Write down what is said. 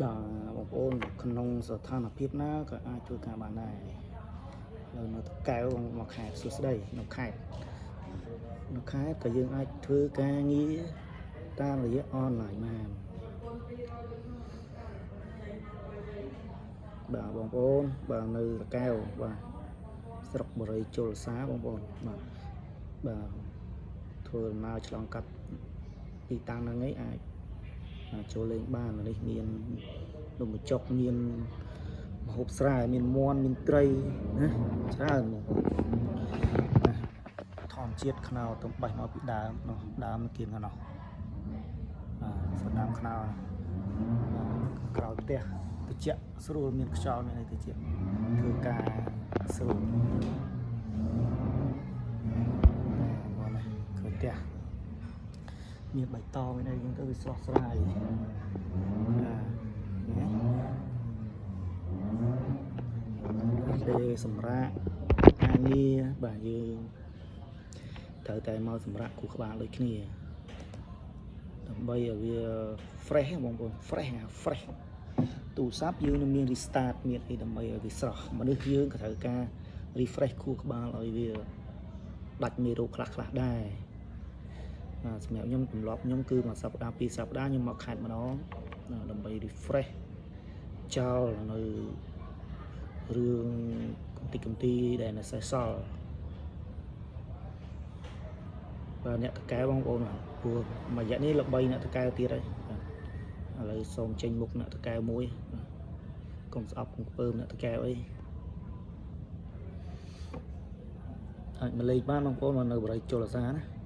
បងប្អូនក្នុងស្ថានភាពណាក៏អាចធ្វើការបានដែរនៅកែវមកខេត្តសួស្តីនៅខេត្តក៏យើងអាចធ្វើការងារតាមរយៈអនឡាញបានបងប្អូននៅកែវស្រុកបរិយជលសាបងប្អូនធ្វើដំណើរឆ្លងកាត់ទីតាំងហ្នឹងឯងអាចចូលលេងបាននេះមាននំបញ្ចុកមានម្ហូបស្រែមានមាន់មានត្រីណាច្រើនបងប្អូនធម្មជាតិខ្នោទៅបេះមកពីដើមគៀនហ្នឹងស្ដាំខ្នោក្រោយផ្ទះត្រជាក់ស្រួលមានខ្យល់មានអីត្រជាក់ធ្វើការស្រួលឃើញផ្ទះមានបៃតងមានអីហ្នឹងទៅវាស្រស់ស្រាយពេលសម្រាប់ការងារយើងត្រូវតែមកសម្រាប់គូក្បាលដូចគ្នាដើម្បីឲ្យវា fresh បងប្អូន fresh ទូរស័ព្ទយើងនឹងមាន restart មានអីដើម្បីឲ្យវាស្រស់មនុស្សយើងក៏ត្រូវការ refresh ខួរក្បាលឲ្យវាដាច់មេរោគខ្លះដែរសម្រាប់ខ្ញុំទម្លាប់ខ្ញុំគឺមួយសប្តាហ៍ពីរសប្តាហ៍ខ្ញុំមកខេត្តម្ដងដើម្បី refresh ចោលនៅរឿងកំទីដែលនៅសេសសល់អ្នកតកែបងប្អូនព្រោះមួយរយៈនេះល្បីអ្នកតកែទៀតហើយឥឡូវសូមចេញមុខអ្នកតកែមួយកុំស្អប់កុំខ្ពើមអ្នកតកែអីអាចមកលេខបានបងប្អូនមកនៅបរិយាជលសាណា